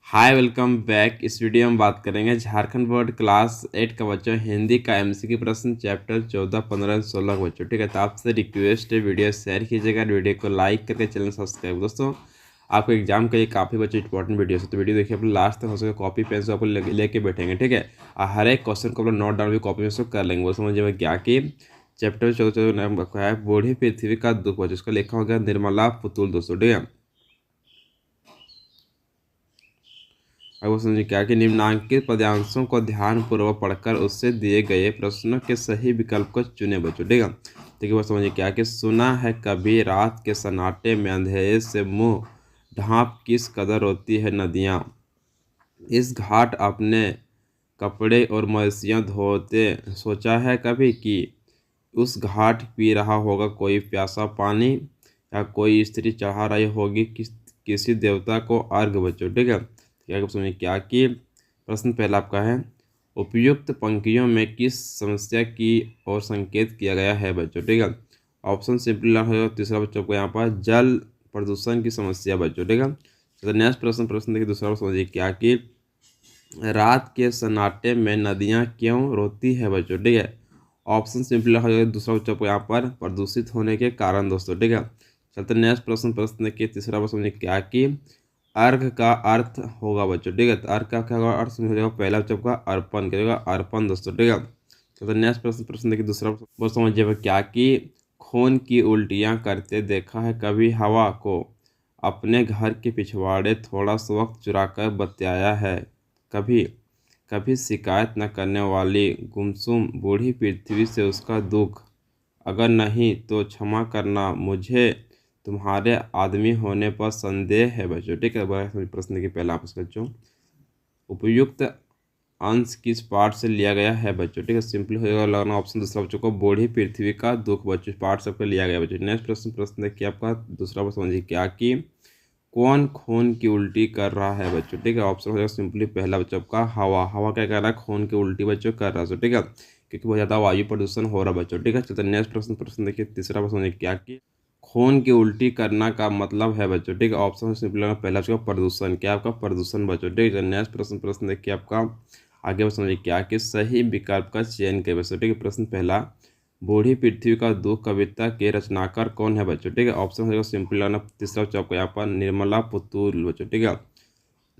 Hi welcome back. इस video में बात करेंगे झारखंड बोर्ड क्लास 8 का बच्चों हिंदी का एमसीक्यू प्रश्न चैप्टर 14, 15, 16 का बच्चों। ठीक है, तो आपसे रिक्वेस्ट है वीडियो शेयर कीजिएगा, वीडियो को लाइक करके चैनल सब्सक्राइब। दोस्तों आपको एग्जाम के लिए काफ़ी बच्चे इंपॉर्टेंट वीडियो है, तो वीडियो देखिए अपने लास्ट तक। हो सके कॉपी पेन से आपको लेके बैठेंगे। ठीक है, और हर एक क्वेश्चन को अपना नोट डाउन भी कॉपी में से कर लेंगे। वो समझिए क्या कि चैप्टर 14 है बूढ़ी पृथ्वी का दुख बच्चों। उसका लिखा हो गया निर्मला पुतुल दोस्तों। ठीक है, अब वो समझिए क्या कि निम्नांकित पद्यांशों को ध्यानपूर्वक पढ़कर उससे दिए गए प्रश्नों के सही विकल्प को चुने बच्चों। ठीक है, देखिए वो समझिए क्या कि सुना है कभी रात के सन्नाटे में अंधेरे से मुंह ढांप किस कदर रोती है नदियाँ। इस घाट अपने कपड़े और मवेशियाँ धोते सोचा है कभी कि उस घाट पी रहा होगा कोई प्यासा पानी, या कोई स्त्री चढ़ा रही होगी किसी देवता को अर्घ बच्चों। ठीक है, क्या समझिए क्या कि प्रश्न पहला आपका है उपयुक्त पंक्तियों में किस समस्या की ओर संकेत किया गया है बच्चों। ठीक है, ऑप्शन सिंपल होगा तीसरा बच्चों को यहाँ पर जल प्रदूषण की समस्या बच्चों। ठीक है, तो नेक्स्ट प्रश्न देखिए दूसरा समझिए क्या कि रात के सन्नाटे में नदियाँ क्यों रोती है बच्चों। ठीक है, ऑप्शन सिंपल हो जाएगा दूसरा बच्चों को यहाँ पर प्रदूषित होने के कारण दोस्तों। ठीक है, चलते नेक्स्ट प्रश्न देखिए तीसरा प्रश्न समझिए क्या कि अर्घ का अर्थ होगा बच्चों। ठीक है, तो अर्घ का क्या होगा अर्थ हो जाएगा पहला बच्चों का अर्पण करेगा अर्पण दोस्तों। ठीक है, चलते नेक्स्ट प्रश्न देखिए दूसरा वो समझिए क्या कि खून की उल्टियाँ करते देखा है कभी हवा को, अपने घर के पिछवाड़े थोड़ा सा वक्त चुराकर बतियाया है कभी, कभी शिकायत न करने वाली गुमसुम बूढ़ी पृथ्वी से उसका दुख, अगर नहीं तो क्षमा करना मुझे तुम्हारे आदमी होने पर संदेह है बच्चों। ठीक है, बड़ा प्रश्न की पहला आपस बच्चों उपयुक्त अंश किस पाठ से लिया गया है बच्चों। ठीक है, सिंपल हो जाएगा लगाना ऑप्शन दूसरा बच्चों को बूढ़ी पृथ्वी का दुख बच्चों पाठ सबका लिया गया बच्चों। नेक्स्ट प्रश्न देखिए आपका दूसरा प्रश्न समझिए क्या कि कौन खून की उल्टी कर रहा है बच्चों। ठीक है, ऑप्शन हो जाएगा सिंपली पहला बच्चों का हवा, हवा क्या कर रहा है खून की उल्टी बच्चों कर रहा है। ठीक है, क्योंकि बहुत ज़्यादा वायु प्रदूषण हो रहा है बच्चों। ठीक है, चलते नेक्स्ट प्रश्न देखिए तीसरा प्रश्न देखिए क्या कि खून की उल्टी करना का मतलब है बच्चों। ठीक है, ऑप्शन सिंपल पहला बच्चों का प्रदूषण, क्या आपका प्रदूषण बच्चों। ठीक है, नेक्स्ट प्रश्न देखिए आपका आगे समझिए क्या कि सही विकल्प का चयन करें बच्चों। ठीक है, प्रश्न पहला बूढ़ी पृथ्वी का दुख कविता के रचनाकार कौन है बच्चों। ठीक है, ऑप्शन हो सिंपल लाना तीसरा बच्चों आपको यहाँ पर निर्मला पुतुल बच्चों। ठीक है,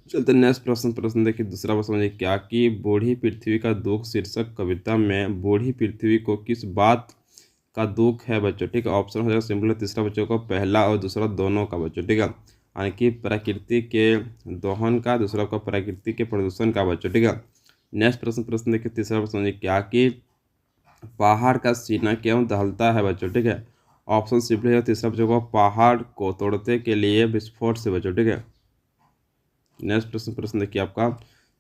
चलते नेक्स्ट प्रश्न देखिए दूसरा प्रश्न समझिए क्या कि बूढ़ी पृथ्वी का दुख शीर्षक कविता में बूढ़ी पृथ्वी को किस बात का दुख है बच्चों। ठीक है, ऑप्शन हो जाएगा सिंपल तीसरा बच्चों को पहला और दूसरा दोनों का बच्चों। ठीक है, यानी कि प्रकृति के दोहन का, दूसरा का प्रकृति के प्रदूषण का बच्चों। ठीक है, नेक्स्ट प्रश्न देखिए तीसरा प्रश्न समझिए क्या कि पहाड़ का सीना क्यों दहलता है बच्चों। ठीक है, ऑप्शन सिंपल है तीसरा बच्चों को पहाड़ को तोड़ने के लिए विस्फोट से बच्चों। ठीक है, नेक्स्ट प्रश्न देखिए आपका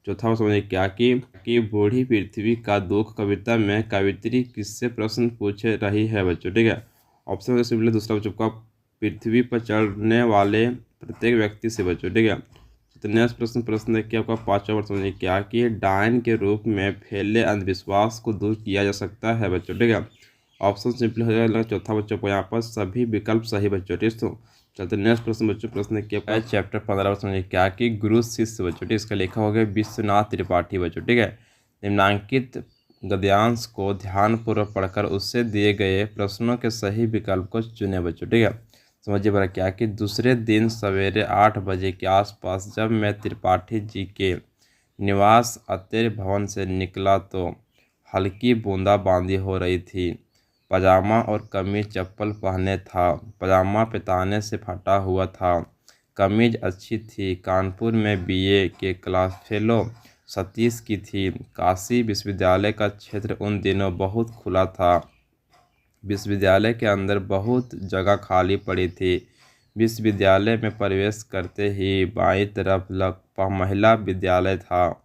चौथा समझिए क्या कि बूढ़ी पृथ्वी का दुख कविता में कवित्री किससे प्रश्न पूछे रही है बच्चों। ठीक है, ऑप्शन सिंपल दूसरा बच्चों का पृथ्वी पर चढ़ने वाले प्रत्येक व्यक्ति से बच्चों। ठीक है, तो नेक्स्ट प्रश्न देखिए आपका पांचवा वर्ष समझिए क्या कि डायन के रूप में फैले अंधविश्वास को दूर किया जा सकता है बच्चों। ठीक है, ऑप्शन सिंपल हो जाएगा चौथा बच्चों को यहाँ पर सभी विकल्प सही बच्चों। ठीक, तो चलते नेक्स्ट प्रश्न बच्चों प्रश्न क्या चैप्टर 15 समझिए क्या कि गुरु शिष्य बच्चों। ठीक, इसका लिखा हो गया विश्वनाथ त्रिपाठी बच्चों। ठीक है, निम्नांकित गद्यांश को ध्यानपूर्वक पढ़कर उससे दिए गए प्रश्नों के सही विकल्प को चुने बच्चों। ठीक है, समझिए बड़ा क्या कि दूसरे दिन सवेरे 8 बजे के आसपास जब मैं त्रिपाठी जी के निवास अत्रे भवन से निकला तो हल्की बूंदाबांदी हो रही थी। पजामा और कमीज चप्पल पहने था, पजामा पैताने से फटा हुआ था, कमीज अच्छी थी, कानपुर में बीए के क्लास फेलो सतीश की थी। काशी विश्वविद्यालय का क्षेत्र उन दिनों बहुत खुला था, विश्वविद्यालय के अंदर बहुत जगह खाली पड़ी थी। विश्वविद्यालय में प्रवेश करते ही बाईं तरफ महिला विद्यालय था,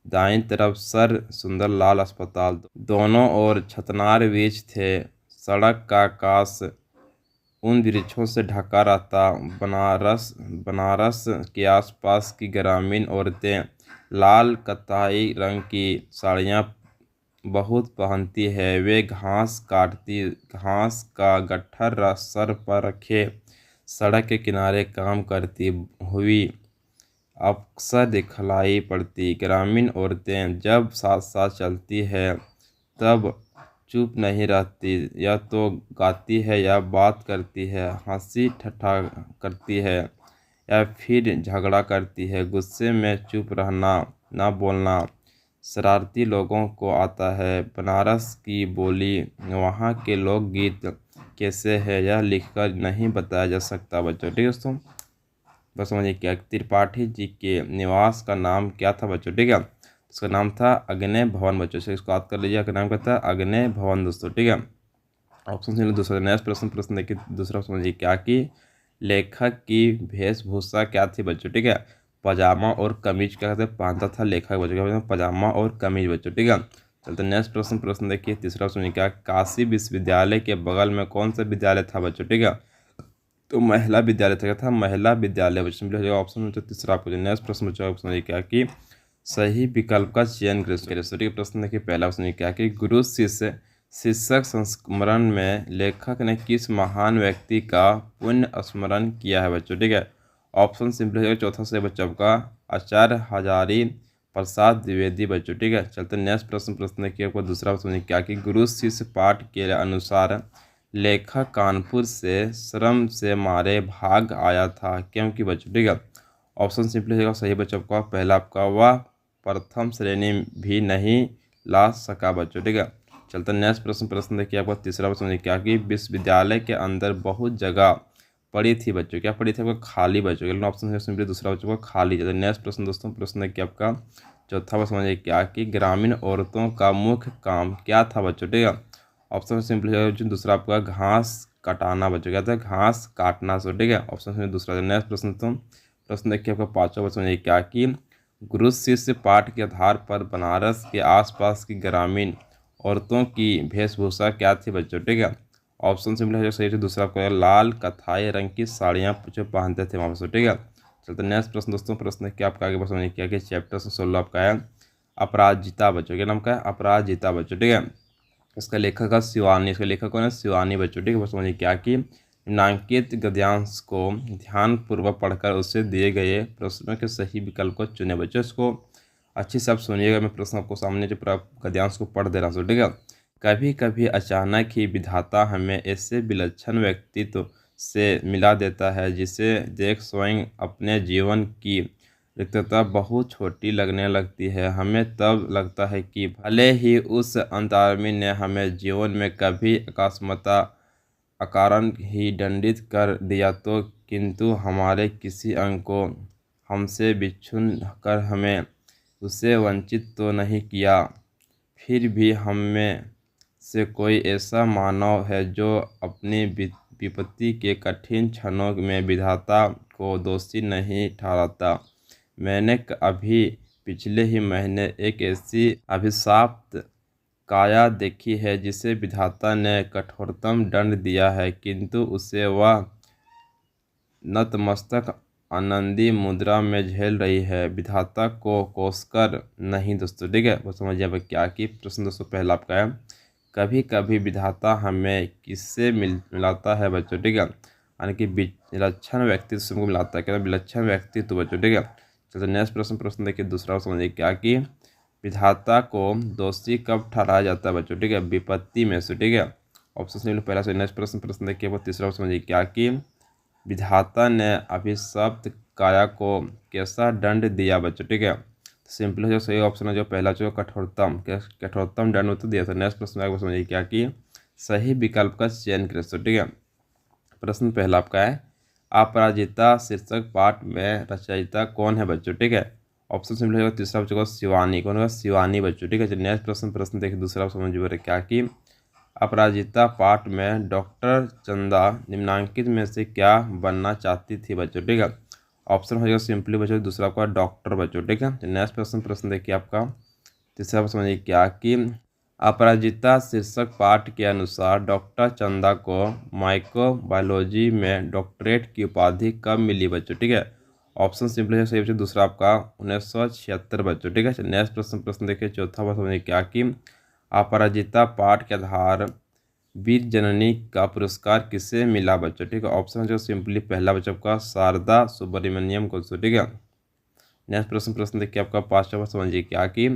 दाईं तरफ सर सुंदरलाल अस्पताल, दोनों ओर छतनार वृक्ष थे। सड़क का आकाश उन वृक्षों से ढका रहता। बनारस के आसपास की ग्रामीण औरतें लाल कत्थई रंग की साड़ियाँ बहुत पहनती है। वे घास काटती, घास का गट्ठर सर पर रखे सड़क के किनारे काम करती हुई अक्सर दिखलाई पड़ती। ग्रामीण औरतें जब साथ साथ चलती है तब चुप नहीं रहती, या तो गाती है या बात करती है, हंसी ठट्ठा करती है या फिर झगड़ा करती है। गुस्से में चुप रहना, ना बोलना शरारती लोगों को आता है। बनारस की बोली, वहाँ के लोकगीत कैसे है, यह लिखकर नहीं बताया जा सकता बच्चों। ठीक है दोस्तों, बस समझिए क्या त्रिपाठी जी के निवास का नाम क्या था बच्चों। ठीक है, इसका नाम था अग्नय भवन बच्चों से, इसको याद कर लीजिए। इसका नाम क्या था? अग्नय भवन दोस्तों। ठीक है, ऑप्शन से दूसरा नेक्स्ट प्रश्न देखिए। दूसरा समझिए क्या कि लेखक की वेशभूषा क्या थी बच्चों। ठीक है, पजामा और कमीज क्या कहते पहनता था लेखक बच्चों, क्या पजामा और कमीज बच्चों। ठीक है, चलते नेक्स्ट प्रश्न देखिए। तीसरा समझिए क्या काशी विश्वविद्यालय के बगल में कौन सा विद्यालय था बच्चों। ठीक है, तो महिला विद्यालय था। क्या था? महिला विद्यालय बच्चों। ऑप्शन में तीसरा आपको नेक्स्ट प्रश्न बच्चों समझिए क्या कि सही विकल्प का चयन करें। ठीक है, प्रश्न देखिए। पहला प्रश्न क्या कि गुरु शिष्य शीर्षक संस्मरण में लेखक ने किस महान व्यक्ति का पुण्य स्मरण किया है बच्चों। ठीक है, ऑप्शन सिंपल है। चौथा से बच्चों का आचार्य हजारी प्रसाद द्विवेदी बच्चों। ठीक है, चलते नेक्स्ट प्रश्न देखिए। आपको दूसरा प्रश्न क्या कि गुरु शिष्य पाठ के अनुसार लेखक कानपुर से श्रम से मारे भाग आया था क्योंकि बच्चों। ठीक है, ऑप्शन सिंपल है सही बच्चों का पहला आपका वह प्रथम श्रेणी भी नहीं ला सका बच्चों। ठीक है, चलते नेक्स्ट प्रश्न देखिए। आपका तीसरा प्रश्न क्या कि विश्वविद्यालय के अंदर बहुत जगह पड़ी थी बच्चों। क्या पड़ी थी? आपका खाली बच्चों। लेकिन ऑप्शन सिंपली दूसरा बच्चों का खाली। चलते नेक्स्ट प्रश्न दोस्तों। प्रश्न देखिए आपका चौथा प्रश्न समझिए क्या कि ग्रामीण औरतों का मुख्य काम क्या था बच्चों। ठीक है, ऑप्शन सिंपली दूसरा आपका घास काटाना बच्चों। क्या था? घास काटना। सो ठीक है, ऑप्शन दूसरा। नेक्स्ट प्रश्न देखिए आपका पांचवा प्रश्न क्या कि गुरु शिष्य पाठ के आधार पर बनारस के आसपास की ग्रामीण औरतों की वेशभूषा क्या थी बच्चों। ठीक है, ऑप्शन सिंपल है जो सही है दूसरा आपका लाल कथाई रंग की साड़ियाँ जो पहनते थे वहाँ पर। ठीक है, चलते नेक्स्ट प्रश्न दोस्तों। प्रश्न क्या आपका आगे प्रश्न क्या कि चैप्टर 16 आपका है अपराजिता बच्चों। क्या नाम का है? अपराजिता बच्चों। ठीक है, इसका लेखक है शिवानी। इसका लेखक कौन है? शिवानी बच्चों। ठीक है, बस समझिए क्या कि निम्नांकित गद्यांश को ध्यानपूर्वक पढ़कर उससे दिए गए प्रश्नों के सही विकल्प को चुने बच्चों। इसको अच्छे से आप सुनिएगा, मैं प्रश्न आपको सामने जो पूरा गद्यांश को पढ़ दे रहा हूँ। ठीक है, कभी कभी अचानक ही विधाता हमें ऐसे विलक्षण व्यक्तित्व से मिला देता है जिसे देख स्वयं अपने जीवन की रिक्तता बहुत छोटी लगने लगती है। हमें तब लगता है कि भले ही उस अंतर्यामी ने हमें जीवन में कभी अकस्मात अकारण ही दंडित कर दिया तो, किंतु हमारे किसी अंग को हमसे बिछुन कर हमें उससे वंचित तो नहीं किया। फिर भी हम में से कोई ऐसा मानव है जो अपनी विपत्ति के कठिन क्षणों में विधाता को दोषी नहीं ठहराता। मैंने अभी पिछले ही महीने एक ऐसी अभिशाप्त काया देखी है जिसे विधाता ने कठोरतम दंड दिया है, किंतु उसे वह नतमस्तक आनंदी मुद्रा में झेल रही है, विधाता को कोसकर नहीं दोस्तों। ठीक है, वो समझिए अब क्या कि प्रश्न दोस्तों पहला आपका है कभी कभी विधाता हमें किससे मिलाता है बच्चों। ठीक है, यानी कि विलक्षण व्यक्तित्व से हमको मिलाता है। क्या विलक्षण व्यक्तित्व बच्चों। ठीक है, चलिए नेक्स्ट प्रश्न देखिए। दूसरा समझिए क्या कि विधाता को दोषी कब ठहराया जाता है बच्चों। ठीक है, विपत्ति में से। ठीक है, ऑप्शन से पहला से नेक्स्ट प्रश्न देखिए। वो तीसरा समझिए क्या कि विधाता ने अभिशप्त काया को कैसा दंड दिया बच्चों। ठीक है, सिंपल जो सही ऑप्शन है जो पहला जो कठोरतम दंड उत्तर दिया था। नेक्स्ट प्रश्न आपको समझिए क्या कि सही विकल्प का चयन करें। ठीक है, प्रश्न पहला आपका है अपराजिता शीर्षक पाठ में रचयिता कौन है बच्चों। ठीक है, ऑप्शन सिंपल होगा तीसरा बच्चों शिवानी। कौन होगा? शिवानी बच्चों। ठीक है, नेक्स्ट प्रश्न देखिए। दूसरा समझिए क्या कि अपराजिता पाठ में डॉक्टर चंदा निम्नांकित में से क्या बनना चाहती थी बच्चों। ठीक है, ऑप्शन हो जाएगा सिंपली बच्चों दूसरा आपका डॉक्टर बच्चों। ठीक है, नेक्स्ट प्रश्न देखिए आपका तीसरा समझिए क्या कि अपराजिता शीर्षक पाठ के अनुसार डॉक्टर चंदा को माइक्रोबायोलॉजी में डॉक्टरेट की उपाधि कब मिली बच्चों। ठीक है, ऑप्शन सिंपल है सही बच्चों दूसरा आपका 1976 बच्चों। ठीक है, नेक्स्ट प्रश्न देखिए चौथा बात समझिए क्या कि अपराजिता पाठ के आधार वीर जननी का पुरस्कार किसे मिला बच्चों। ठीक है, ऑप्शन जो सिंपली पहला बच्चों का शारदा सुब्रमण्यम को। ठीक है, नेक्स्ट प्रश्न देखिए आपका 5वां पर समझिए क्या कि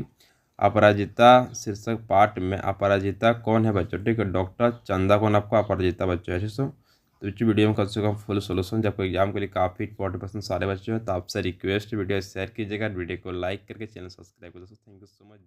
अपराजिता शीर्षक पाठ में अपराजिता कौन है बच्चों, ठीक है। डॉक्टर चंदा कौन आपका अपराजिता बच्चों है, ठीक है। तो इस वीडियो में कर चुका हूँ फुल सोल्यूशन, जब एग्जाम के लिए काफ़ी इंपॉर्टेंट प्रश्न सारे बच्चों हैं। तो आपसे रिक्वेस्ट वीडियो शेयर कीजिएगा, वीडियो को लाइक करके चैनल सब्सक्राइब कर दोस्तों। Thank you so much.